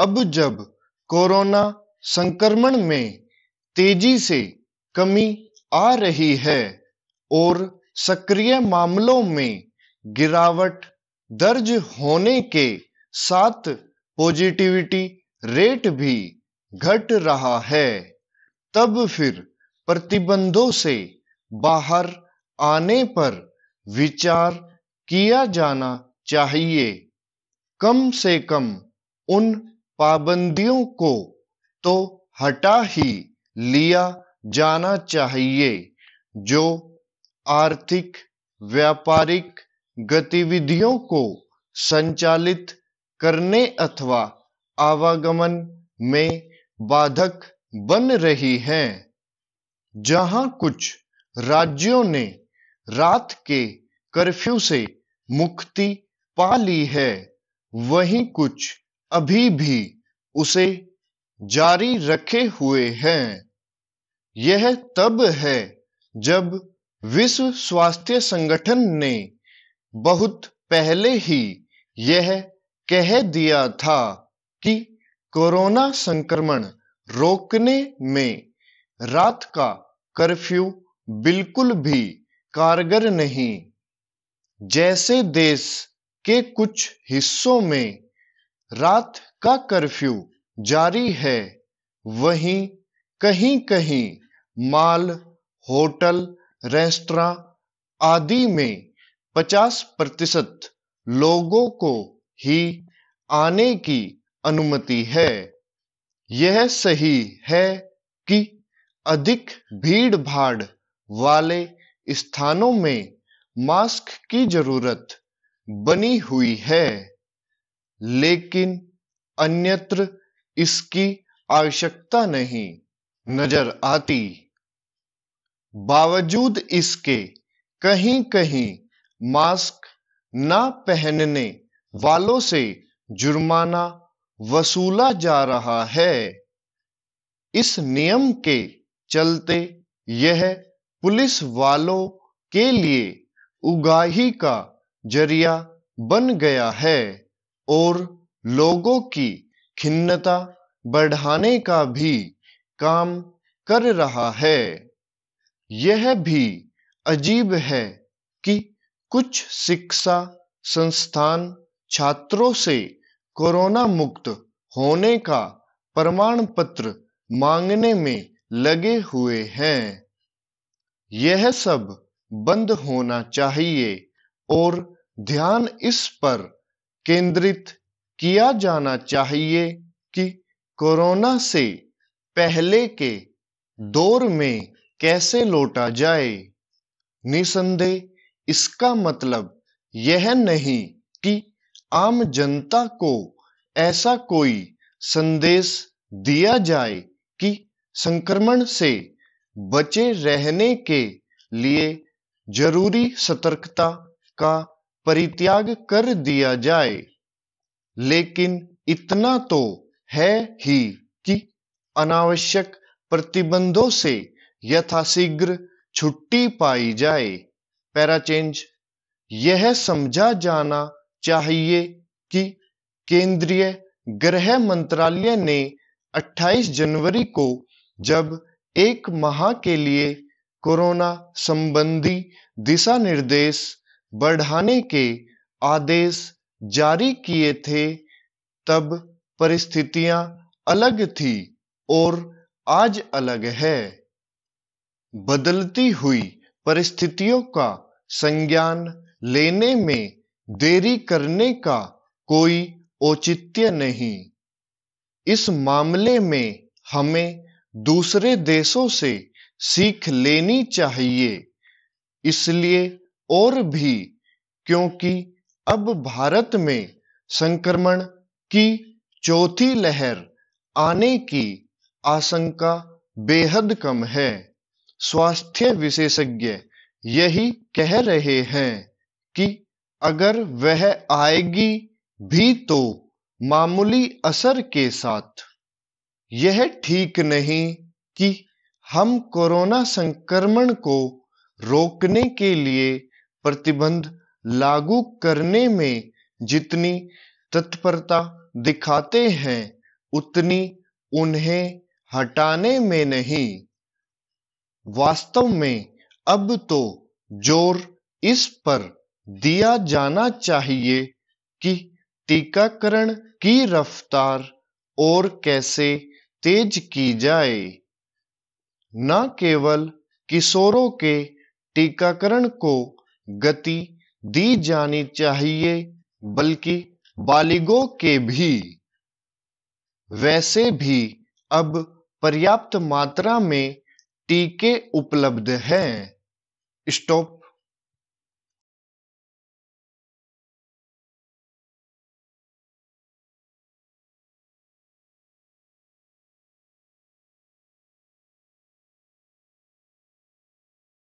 अब जब कोरोना संक्रमण में तेजी से कमी आ रही है और सक्रिय मामलों में गिरावट दर्ज होने के साथ पॉजिटिविटी रेट भी घट रहा है, तब फिर प्रतिबंधों से बाहर आने पर विचार किया जाना चाहिए। कम से कम उन पाबंदियों को तो हटा ही लिया जाना चाहिए जो आर्थिक व्यापारिक गतिविधियों को संचालित करने अथवा आवागमन में बाधक बन रही हैं। जहां कुछ राज्यों ने रात के कर्फ्यू से मुक्ति पा ली है, वहीं कुछ अभी भी उसे जारी रखे हुए हैं। यह तब है जब विश्व स्वास्थ्य संगठन ने बहुत पहले ही यह कह दिया था कि कोरोना संक्रमण रोकने में रात का कर्फ्यू बिल्कुल भी कारगर नहीं। जैसे देश के कुछ हिस्सों में रात का कर्फ्यू जारी है, वहीं कहीं कहीं मॉल, होटल, रेस्तरां आदि में 50% लोगों को ही आने की अनुमति है। यह सही है कि अधिक भीड़ भाड़ वाले स्थानों में मास्क की जरूरत बनी हुई है, लेकिन अन्यत्र इसकी आवश्यकता नहीं नजर आती। बावजूद इसके कहीं कहीं मास्क न पहनने वालों से जुर्माना वसूला जा रहा है। इस नियम के चलते यह पुलिस वालों के लिए उगाही का जरिया बन गया है और लोगों की खिन्नता बढ़ाने का भी काम कर रहा है। यह भी अजीब है कि कुछ शिक्षा संस्थान छात्रों से कोरोना मुक्त होने का प्रमाण पत्र मांगने में लगे हुए हैं। यह सब बंद होना चाहिए और ध्यान इस पर केंद्रित किया जाना चाहिए कि कोरोना से पहले के दौर में कैसे लौटा जाए। निसंदेह इसका मतलब यह नहीं कि आम जनता को ऐसा कोई संदेश दिया जाए कि संक्रमण से बचे रहने के लिए जरूरी सतर्कता का परित्याग कर दिया जाए, लेकिन इतना तो है ही कि अनावश्यक प्रतिबंधों से यथाशीघ्र छुट्टी पाई जाए। पैराचेंज यह समझा जाना चाहिए कि केंद्रीय गृह मंत्रालय ने 28 जनवरी को जब एक माह के लिए कोरोना संबंधी दिशा निर्देश बढ़ाने के आदेश जारी किए थे, तब परिस्थितियां अलग थी और आज अलग है। बदलती हुई परिस्थितियों का संज्ञान लेने में देरी करने का कोई औचित्य नहीं। इस मामले में हमें दूसरे देशों से सीख लेनी चाहिए, इसलिए और भी क्योंकि अब भारत में संक्रमण की चौथी लहर आने की आशंका बेहद कम है। स्वास्थ्य विशेषज्ञ यही कह रहे हैं कि अगर वह आएगी भी तो मामूली असर के साथ। यह ठीक नहीं कि हम कोरोना संक्रमण को रोकने के लिए प्रतिबंध लागू करने में जितनी तत्परता दिखाते हैं, उतनी उन्हें हटाने में नहीं। वास्तव में अब तो जोर इस पर दिया जाना चाहिए कि टीकाकरण की रफ्तार और कैसे तेज की जाए। न केवल किशोरों के टीकाकरण को गति दी जानी चाहिए बल्कि बालिगों के भी। वैसे भी अब पर्याप्त मात्रा में टीके उपलब्ध हैं। स्टॉप।